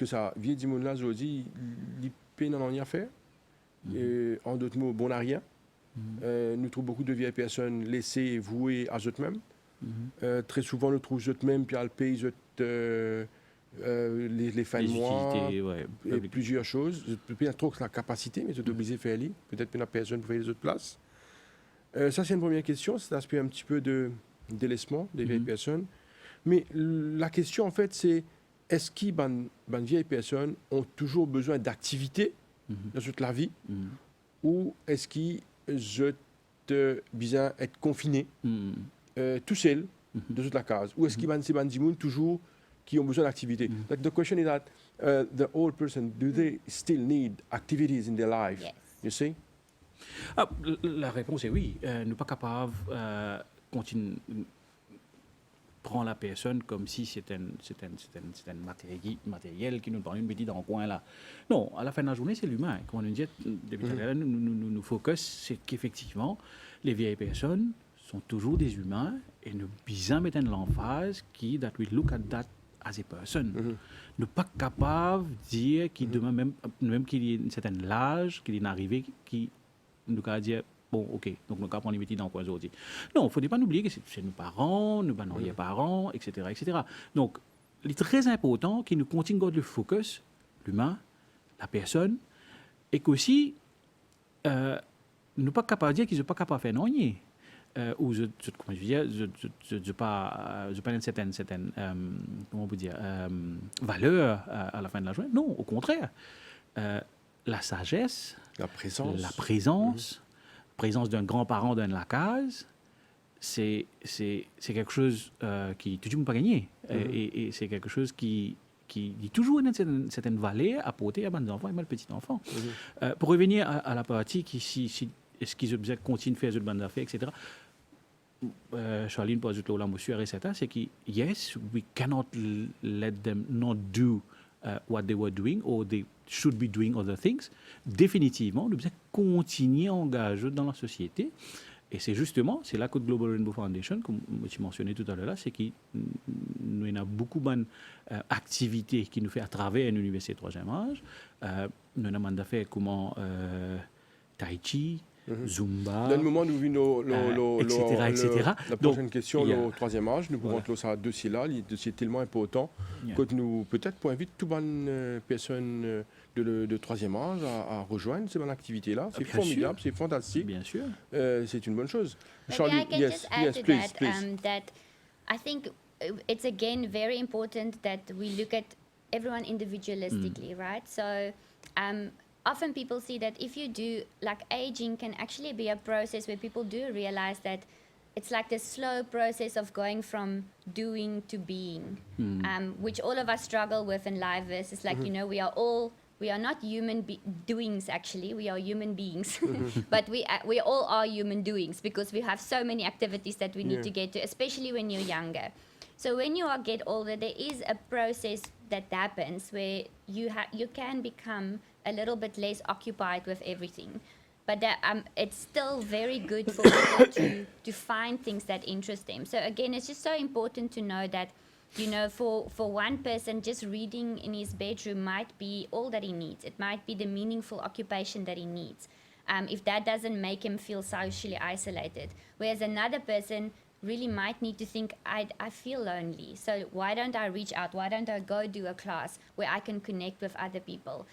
sa vieille dimon-là, aujourd'hui, il peine en rien faire. En d'autres mots, bon à rien. Nous trouvons beaucoup de vieilles personnes laissées vouées à eux-mêmes. Très souvent, nous trouvons eux-mêmes, puis elles payent les fins de mois, et plusieurs choses. Peut-être trop la capacité, mais c'est obligé de faire les. Peut-être que la personne pour faire les autres places. Ça, c'est une première question. C'est l'aspect un petit peu de délaissement des vieilles personnes. Mais la question, en fait, c'est est-ce que les vieilles personnes ont toujours besoin d'activité dans toute la vie ou est-ce qu'ils ont besoin d'être confinés tout seul dans toute la case ou est-ce qu'ils ont toujours qui ont besoin d'activité? Like the question is that the old person, do they still need activities in their life? Yes. You see? La réponse est oui. Nous ne sommes pas capables de continuer prendre la personne comme si c'était un matériel qui nous prend une petite dans le coin là. Non, à la fin de la journée, c'est l'humain. Comme on nous dit depuis tout à l'heure, nous focus, c'est qu'effectivement, les vieilles personnes sont toujours des humains et nous besoin mettre l'emphase qui that we look at that as a person. Nous ne sommes pas capables de dire qu'il demain même qu'il y ait un certain âge, qu'il y ait une arrivée qui nous a dit bon, ok, donc nous avons prendre les métiers dans le coin aujourd'hui. Non, il ne faut pas oublier que c'est nos parents, nos arrière-parents, etc., etc. Donc, il est très important que nous continuions à garder le focus, l'humain, la personne, et qu'aussi, nous ne sommes pas capables de dire qu'ils ne sont pas capables de faire rien. Ou comment je veux dire, je pas une certaine comment on peut dire, valeur à la fin de la journée. Non, au contraire. La sagesse, la présence d'un grand-parent dans la case, c'est quelque chose qui tout le monde pas gagné. Et c'est quelque chose qui dit toujours une certaine valeur à porter à mes enfants et à mes petits-enfants. Pour revenir à la partie qui, si est-ce qu'ils continuent de faire des bonnes affaires, etc., Charline pose là, monsieur, etc., c'est que, yes, we cannot let them not do what they were doing or they should be doing other things. Définitivement, nous devons continuer à engager dans la société. Et c'est justement, c'est là que Global Rainbow Foundation, comme tu mentionnais tout à l'heure, c'est qu'il y a beaucoup d'activités qui nous fait à travers une université de troisième âge. Nous avons fait comment Tai Chi, Zumba, Dans le moment où nous vino etc. la Donc, prochaine question, il y a- le troisième âge, nous pourrons clore ça dossier-là, le dossier tellement important Yeah. que nous peut-être pour inviter toutes les personnes de troisième âge à rejoindre cette activité-là. C'est bien formidable, c'est fantastique, bien sûr. c'est une bonne chose. Maybe I can just add to please, that, please. that I think it's again very important that we look at everyone individualistically, right? So often people see that if you do, like aging can actually be a process where people do realize that it's like the slow process of going from doing to being, which all of us struggle with in life. Versus like, you know, we are not human doings actually, we are human beings. But we all are human doings because we have so many activities that we need to get to, especially when you're younger. So when you get older, there is a process that happens where you can become a little bit less occupied with everything. But that, it's still very good for people to find things that interest them. So again, it's just so important to know that, you know, for one person, just reading in his bedroom might be all that he needs. It might be the meaningful occupation that he needs, if that doesn't make him feel socially isolated. Whereas another person really might need to think, I feel lonely, so why don't I reach out? Why don't I go do a class where I can connect with other people?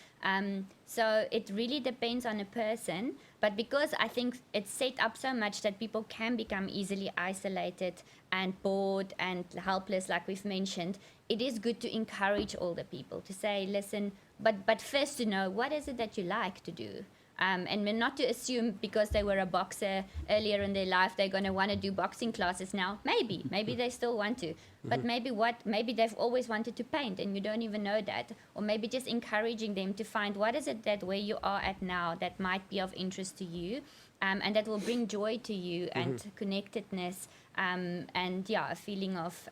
So it really depends on a person, but because I think it's set up so much that people can become easily isolated and bored and helpless, like we've mentioned, it is good to encourage older people to say, listen, but first to know, what is it that you like to do? And not to assume because they were a boxer earlier in their life, they're going to want to do boxing classes now. Maybe they still want to. But maybe they've always wanted to paint and you don't even know that. Or maybe just encouraging them to find what is it that where you are at now that might be of interest to you, and that will bring joy to you and connectedness, and a feeling of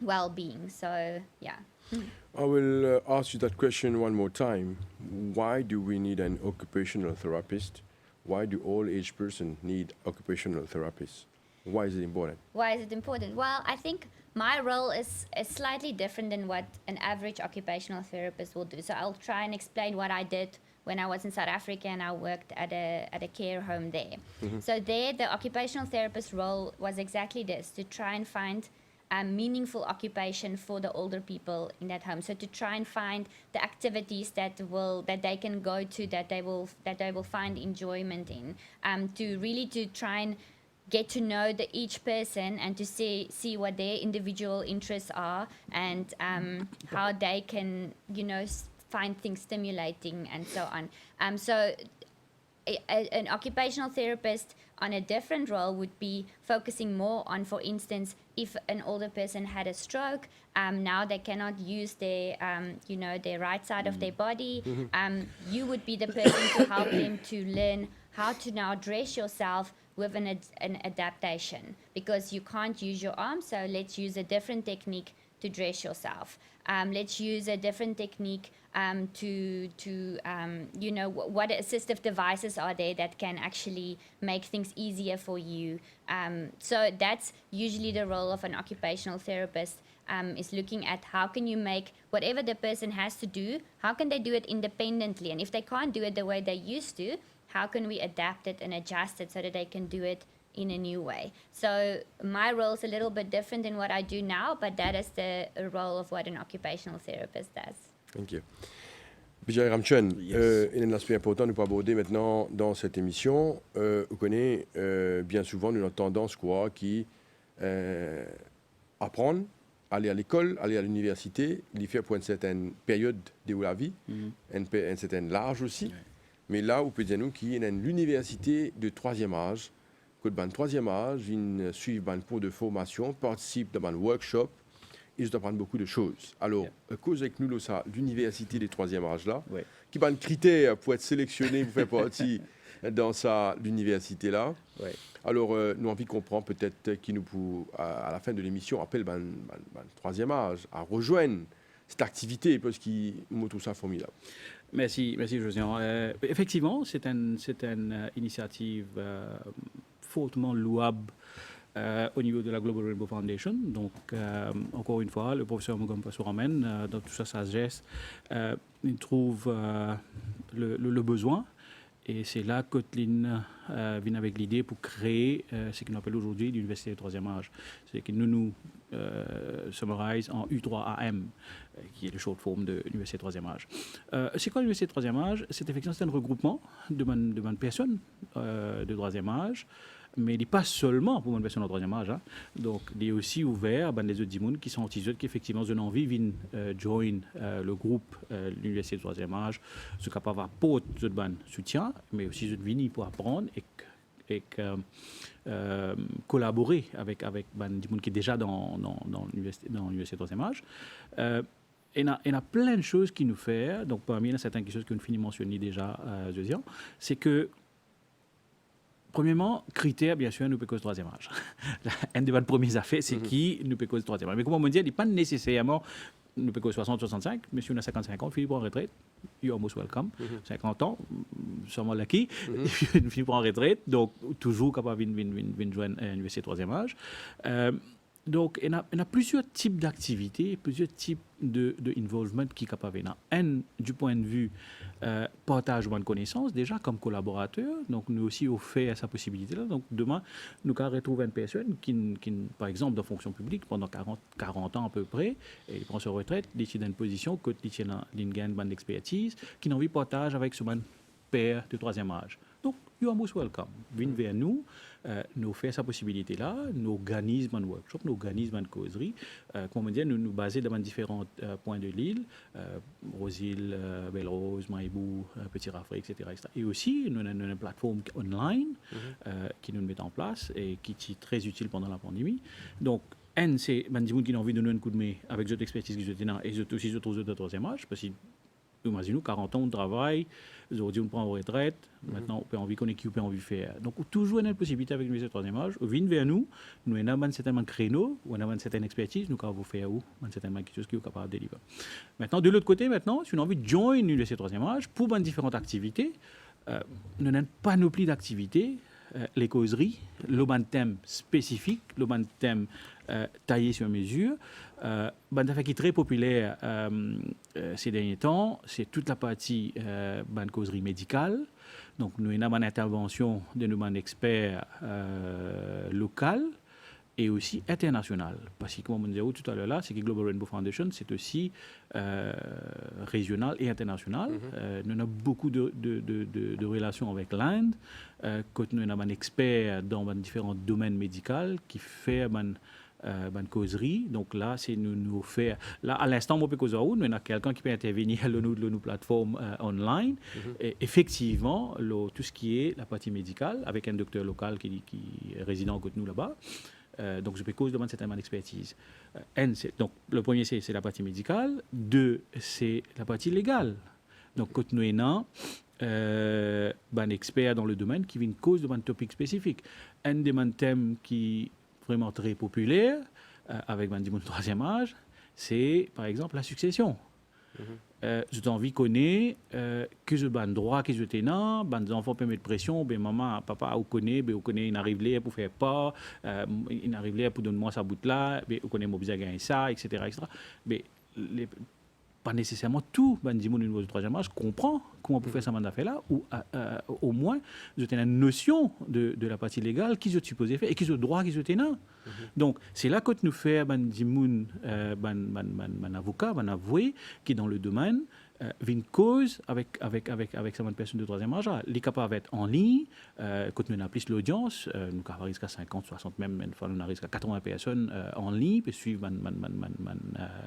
well-being. So, yeah. I will ask you that question one more time. Why do we need an occupational therapist? Why do all age persons need occupational therapists? Why is it important? Why is it important? Well, I think my role is slightly different than what an average occupational therapist will do. So I'll try and explain what I did when I was in South Africa and I worked at a care home there. So there, the occupational therapist role was exactly this, to try and find meaningful occupation for the older people in that home. So to try and find the activities that they can go to, that they will find enjoyment in, to try and get to know each person and to see what their individual interests are, and how they can, you know, find things stimulating and so on. So an occupational therapist on a different role would be focusing more on, for instance, if an older person had a stroke, now they cannot use their right side of their body. You would be the person to help them to learn how to now dress yourself with an adaptation, because you can't use your arm, so let's use a different technique to dress yourself. Let's use a different technique what assistive devices are there that can actually make things easier for you. So that's usually the role of an occupational therapist, is looking at how can you make whatever the person has to do, how can they do it independently? And if they can't do it the way they used to, how can we adapt it and adjust it so that they can do it in a new way? So my role is a little bit different than what I do now, but that is the role of what an occupational therapist does. Thank you. Vijay Ramchen, Yes. il y a un aspect important que nous pouvons aborder maintenant dans cette émission. On connaît bien souvent notre tendance qui apprendre, aller à l'école, aller à l'université, il fait pour une certaine période de la vie, une certaine âge aussi. Ouais. Mais là, on peut dire nous qu'il y a l'université de troisième âge, que dans le troisième âge, ils suivent un cours de formation, participent dans un workshop, ils apprennent beaucoup de choses. Alors, cause avec nous, ça, l'université des troisième âge là, Ouais. qui a un critère pour être sélectionné pour faire partie dans l'université là. Ouais. Alors, nous envie de comprendre peut-être qui nous, à la fin de l'émission, appelle le troisième âge à rejoindre cette activité parce qu'il me trouve ça formidable. Merci Josian. Effectivement, c'est une initiative fortement louable au niveau de la Global Rainbow Foundation. Donc, encore une fois, le professeur Mugamba Souramen, dans tout ça, sa geste, il trouve le besoin. Et c'est là que Kotlin vient avec l'idée pour créer ce qu'on appelle aujourd'hui l'université du troisième âge. C'est que nous summarise en U3AM, qui est le short form de l'université du troisième âge. C'est quoi l'université du troisième âge? C'est effectivement un regroupement de personnes de troisième âge, mais il n'est pas seulement pour une personne de troisième âge. Hein. Donc, il est aussi ouvert à des autres gens qui sont autistes, qui effectivement ont envie de joindre le groupe de l'université du troisième âge, sont capables d'apporter ce soutien, mais aussi de venir pour apprendre et collaborer avec des gens qui sont déjà dans l'université du troisième âge. Il y a plein de choses qui nous font. Donc, parmi les certaines choses que nous finissons de mentionner déjà, c'est que premièrement, critère, bien sûr, nous peut causer troisième âge. Un des premiers affaires, c'est qui nous peut causer troisième âge. Mais comme on me dit, il n'est pas nécessairement nous peut causer 60, 65. Monsieur, on a 55 ans, Philippe en retraite. You're most welcome. 50 ans, sûrement lucky. Philippe en retraite, donc toujours capable de joindre l'université troisième âge. Donc, il y a plusieurs types d'activités, plusieurs types de involvement qui sont capables. Un, du point de vue partage de connaissances, déjà comme collaborateur. Donc, nous aussi offert sa possibilité-là. Donc, demain, nous allons retrouver une personne qui, par exemple, dans la fonction publique, pendant 40 ans à peu près, et il prend sa retraite, il est dans une position, il a une bonne expertise, qui a envie de partager avec son père de troisième âge. Donc, you are most welcome. Venez vers nous, nous faisons cette possibilité-là, nous organisons un workshop, nous organisons une causerie. Comme on dit, nous basons dans différents points de l'île, Rosile, Belle-Rose, Maïbou, Petit Rafraie, etc., etc. Et aussi, nous avons une plateforme online qui nous met en place et qui est très utile pendant la pandémie. Donc, c'est des gens qui ont envie de donner un coup de main avec cette expertise qu'ils ont et aussi je trouve de troisième âge, parce que imaginez-nous, 40 ans de travail, aujourd'hui on prend en retraite, maintenant on peut envie qu'on équipe, on peut envie faire. Donc toujours une possibilité avec l'université de troisième âge, venez vers nous, nous avons un certain créneau, nous avons une certaine expertise, nous pouvons vous faire où, un certain quelque chose qui est capable de délivrer. Maintenant, de l'autre côté, si on a envie de joindre l'université de troisième âge pour différentes activités, nous avons une panoplie d'activités, les causeries, le thème spécifique, le thème taillé sur mesure. Une affaire qui est très populaire ces derniers temps, c'est toute la partie causerie médicale. Donc, nous avons une intervention de nos experts locaux et aussi international. Parce que, comme on disait tout à l'heure, là, c'est que Global Rainbow Foundation, c'est aussi régional et international. Nous avons beaucoup de relations avec l'Inde. Quand nous avons un expert dans différents domaines médicaux qui fait une causerie. Donc là, c'est nous faire. Là, à l'instant, on peut causer où, mais il y a quelqu'un qui peut intervenir sur nos plateformes online. Et effectivement, tout ce qui est la partie médicale, avec un docteur local qui est résident côté nous là-bas. Donc, je peux cause demande certainement d'expertise. Donc, le premier, c'est la partie médicale. 2, c'est la partie légale. Donc, quand nous avons un expert dans le domaine qui vient cause de un topic spécifique. Un des thèmes qui est vraiment très populaire avec le troisième âge, c'est par exemple la succession. J'ai envie de connaître que je ban droit que je tenais, des enfants peuvent mettre pression, ben maman, papa, on connaît, il arrive là pour faire pas, il arrive là pour donner moi sa bout là, ben on connaît mon besoin gagner ça, etc., etc. Mais pas nécessairement tout, au niveau du troisième âge, comprend comment on peut faire ça là, ou au moins, je tenais une notion de la partie légale qui je supposé faire et qui je droit qui je tenais. Donc, c'est là que nous faisons un avocat, un avoué qui est dans le domaine, une cause avec cette personne de troisième âge. Il est capable d'être en ligne, quand nous avons plus l'audience, nous avons jusqu'à 50, 60, même une fois nous avons jusqu'à 80 personnes en ligne pour suivre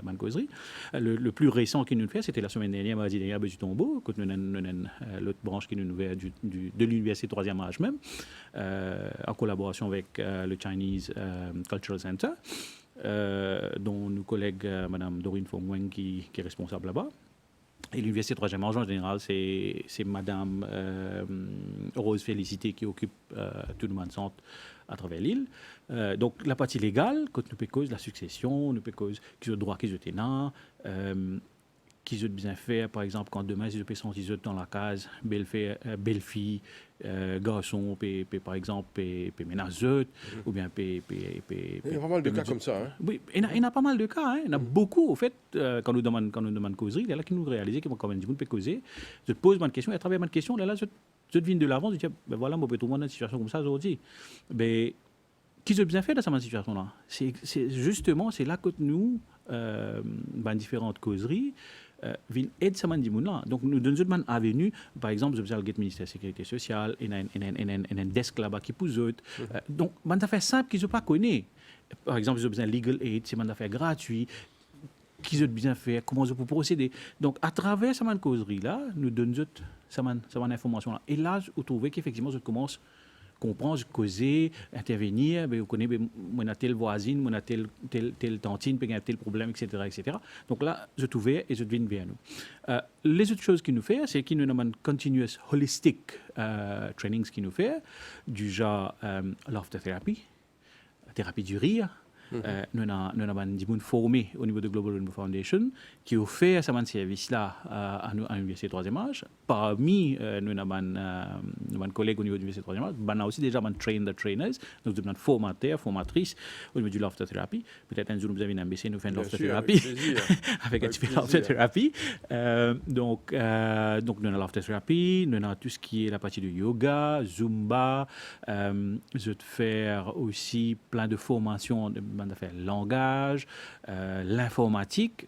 ma causerie. Le plus récent qu'il nous fait, c'était la semaine dernière, mardi dernier, à Bézu-Tombeau, quand nous avons l'autre branche qui nous fait de l'université de troisième âge même, en collaboration avec le Chinese Cultural Center, dont nos collègues, Mme Dorine Fongwen, qui est responsable là-bas. Et l'université de troisième âge, en général, c'est Mme Rose Félicité qui occupe tout le monde centre à travers l'île. Donc, la partie légale, quand nous peut cause la succession, nous peut cause qui ont droit, qui ont ténant, qui ont bien fait, par exemple, quand demain, si je peux sentir dans la case, belle-fille, garçon, par exemple, ménageux, ou bien il y a pas mal de cas comme ça. Hein? Oui, il y en a pas mal de cas. Hein. Il y en a beaucoup, au fait, quand nous demandons causerie, il y a là qui nous réalisent, qui vont quand même dire, vous pouvez causer. Je te pose une question, et à travers ma question, là, je viens de l'avant, je dis, ben voilà, moi, je peux trouver une situation comme ça aujourd'hui. Ben, qui j'ai bien fait dans cette situation-là? Justement, c'est là que nous, dans différentes causeries, viennent aider ces gens-là. Donc, nous donnons une avenue. Par exemple, je besoin le ministère de la Sécurité sociale, il y a un desk là-bas qui pousse autres. Donc, c'est affaire simple qu'ils ne pas connaît. Par exemple, j'ai besoin de legal aid, c'est une affaire gratuite. Qui ont bien faire, comment je peux procéder. Donc, à travers cette causerie-là, nous donnons cette information-là. Et là, vous trouvez qu'effectivement, je commence à comprendre, causer, intervenir. Vous connaissez, on a telle voisine, on a telle tantine, on a tel problème, etc., etc. Donc là, je trouvais et je deviens bien nous. Les autres choses qu'il nous fait, c'est qu'il nous a un continuous holistic trainings qu'il nous fait, du genre laughter therapy, thérapie du rire. Nous avons des gens formés au niveau de Global Rainbow Foundation qui ont fait ce service-là à l'Université 3e âge. Parmi nous avons un collègue au niveau de l'Université 3e âge. Nous avons aussi déjà trainers. Donc, nous avons formateurs, formatrices au niveau du laughter therapy. Peut-être un jour, nous avons une MBC, nous faisons laughter therapy. Avec un petit peu laughter therapy. Donc, nous avons laughter therapy. Nous avons tout ce qui est la partie de yoga, Zumba. Je vais faire aussi plein de formations de faire langage, l'informatique.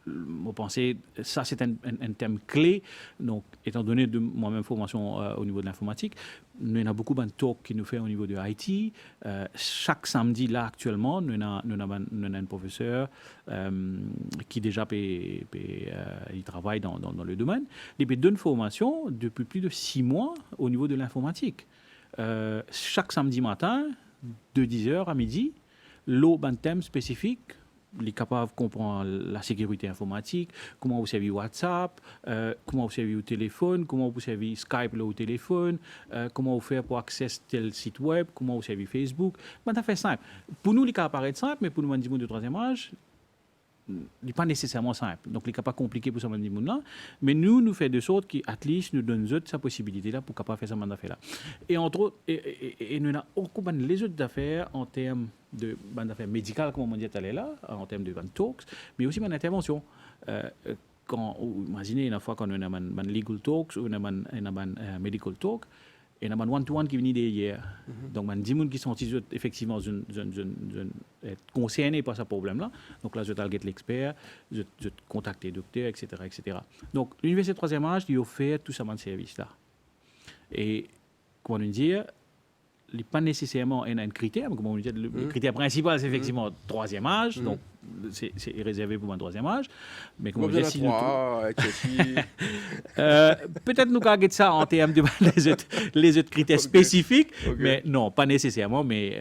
Vous pensez, ça c'est un thème clé. Donc, étant donné de moi-même formation au niveau de l'informatique, nous avons beaucoup de talks qui nous fait au niveau de IT. Chaque samedi, là, actuellement, nous avons un professeur qui déjà il travaille dans le domaine. Il donne formation depuis plus de 6 mois au niveau de l'informatique. Chaque samedi matin, de 10h à midi, un thème spécifique, il est capable de comprendre la sécurité informatique, comment vous servez WhatsApp, comment vous servez au téléphone, comment vous servez Skype là, au téléphone, comment vous faites pour accéder tel site web, comment vous servez Facebook. Ça fait simple. Pour nous, il peut paraître simple, mais pour nous, les gens de 3e âge, il n'est pas nécessairement simple. Donc, il n'est pas compliqué pour ce monde-là. Mais nous faisons de sorte qui, at least, nous donnent sa possibilité-là pour capable faire ce monde d'affaires-là. Et entre autres, et nous avons beaucoup les autres affaires en termes d'affaires médicales, comme on dit tout à l'heure, en termes de talks, mais aussi mon intervention. Imaginez une fois qu'on a un legal talks ou un medical talk, et on a un one-to-one qui vient d'hier. Donc, il y a des gens qui sont effectivement concernés par ce problème-là. Donc là, je target l'expert, je contacte les docteurs, etc., etc. Donc, l'Université 3e âge, il offre tout ce service-là. Et, comment dire, il n'est pas nécessairement un critère, mais comment on dit, le critère principal, c'est effectivement 3e âge, donc c'est réservé pour un 3e âge. Mais comment dire, si peut-être nous avons ça en termes de les autres critères spécifiques, mais non, pas nécessairement. Mais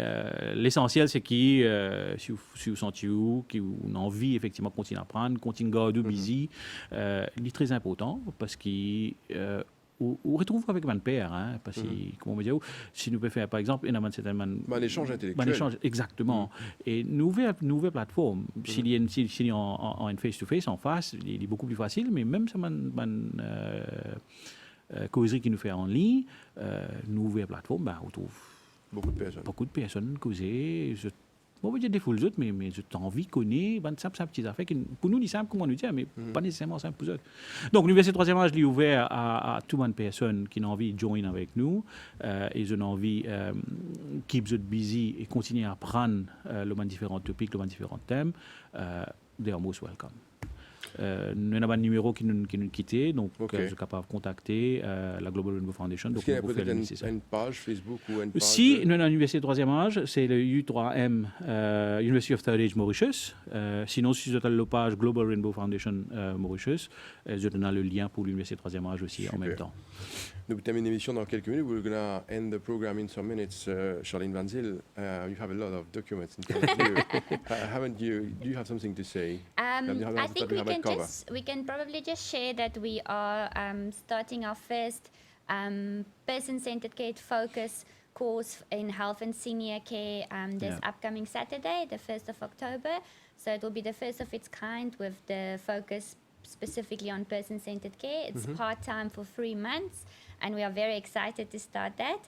l'essentiel, c'est si vous sentez qui vous avez envie effectivement de continuer à apprendre, continuer à garder busy, il est très important parce qu'il ou retrouve avec mon père, hein, parce que, comment on dire, si nous pouvons faire, par exemple, un échange intellectuel. Un échange, exactement. Et nous ouvrons plateforme. S'il y a en face-to-face, en face, il est beaucoup plus facile, mais même ça, causerie qui nous fait en ligne, nous ouvrons plateforme, on trouve beaucoup de personnes causer. On va dire des foules autres, mais j'ai envie de connaître une simple petite affaire qui, pour nous, c'est simple, comment nous dire, mais pas nécessairement simple pour eux. Donc, l'Université 3e âge est ouvert à toute une personne qui a envie de joindre avec nous et qui a envie de keep busy et continuer à apprendre les différents topics, les différents thèmes. They are most welcome. Nous avons un numéro qui nous quitté, donc je suis capable de contacter la Global Rainbow Foundation. Est-ce qu'il y a peut-être une page Facebook ou une page? Si, nous avons l'Université 3e âge, c'est le U3M, University of Third Age Mauritius. Sinon, si vous avez la page Global Rainbow Foundation Mauritius, je donne le lien pour l'Université 3e âge aussi en même temps. Nous terminons l'émission dans quelques minutes. We're going to end the program in some minutes. Charlene Van Zyl, you have a lot of documents in front of you. Do you have something to say? I think we can probably just share that we are starting our first person-centered care focus course in health and senior care this upcoming Saturday, the 1st of October. So it will be the first of its kind with the focus specifically on person-centered care. It's part-time for 3 months, and we are very excited to start that.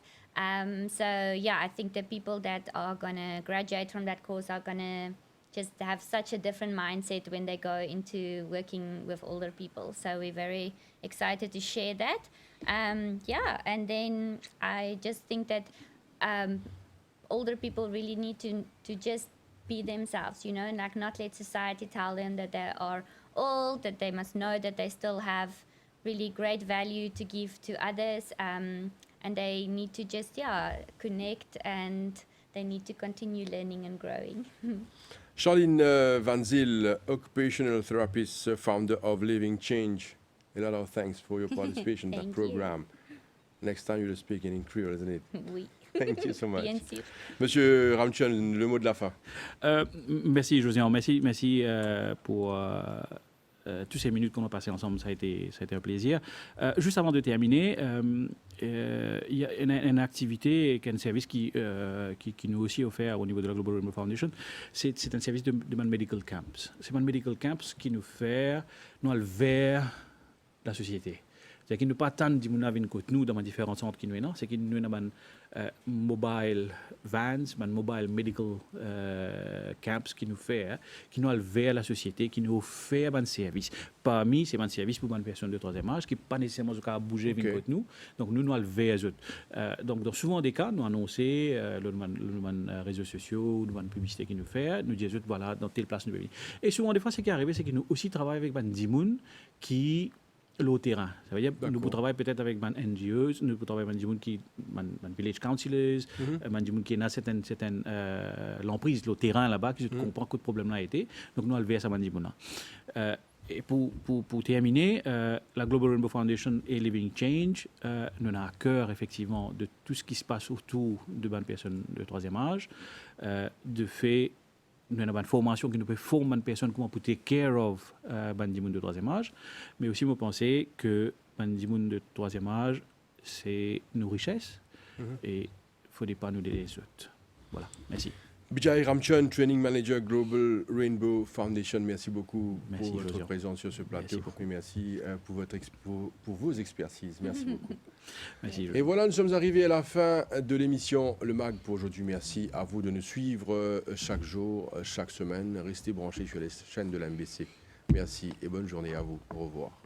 So yeah, I think the people that are going to graduate from that course are going to just have such a different mindset when they go into working with older people. So we're very excited to share that. Yeah, and then I just think that older people really need to just be themselves, you know, and like not let society tell them that they are old, that they must know that they still have really great value to give to others, and they need to just, connect, and they need to continue learning and growing. Charlene Van Zyl, occupational therapist, founder of Living Change. A lot of thanks for your participation in that Thank program. Next time you'll speak in Creole, isn't it? Oui. Thank you so much. Bien sûr. Monsieur Ramchun, le mot de la fin. Merci Josiane, merci pour toutes ces minutes qu'on a passées ensemble, ça a été un plaisir. Juste avant de terminer, il y a une activité et un service qui nous aussi offert au niveau de la Global Rainbow Foundation. C'est un service de medical camps. C'est un medical camps qui nous fait nous aller vers la société. C'est-à-dire qu'il ne pas tant de gens viennent côté nous dans les différents centres qui nous sont, c'est qu'il nous avons mobile vans, mobile medical camps qui nous fait, qui nous allent vers la société, qui nous fait un service. Parmi ces services pour une personne de troisième âge qui pas nécessairement à bouger Okay. avec nous, donc nous allons vers eux. Donc dans souvent des cas, nous annonçons les réseaux sociaux, nous avons une publicité qui nous fait, nous disons voilà dans telle place nous venons. Et souvent des fois ce qui est arrivé, c'est que nous aussi travaillons avec des gens qui au terrain. Ça veut dire nous pouvons travailler peut-être avec des NGOs, nous pouvons travailler avec des gens qui des village councillors, des gens qui ont certaines l'emprise au terrain là-bas qui comprennent que le problème là a été. Donc nous allons vers ça des gens. Et pour terminer, la Global Rainbow Foundation et Living Change, nous avons à cœur effectivement de tout ce qui se passe autour de bonnes personnes de troisième âge, de fait. Nous avons une formation qui nous peut former une personne comment pour take care of les gens de troisième âge, mais aussi je pense que les gens de troisième âge, c'est nos richesses et il ne faudrait pas nous donner les autres. Voilà, merci. Bijay Ramchun, Training Manager Global Rainbow Foundation, merci beaucoup Merci, pour votre Josiane. présence sur ce plateau. Merci beaucoup. Et merci pour vos expertises. Merci beaucoup. Merci. Et voilà, nous sommes arrivés à la fin de l'émission Le Mag pour aujourd'hui. Merci à vous de nous suivre chaque jour, chaque semaine. Restez branchés sur les chaînes de la MBC. Merci et bonne journée à vous. Au revoir.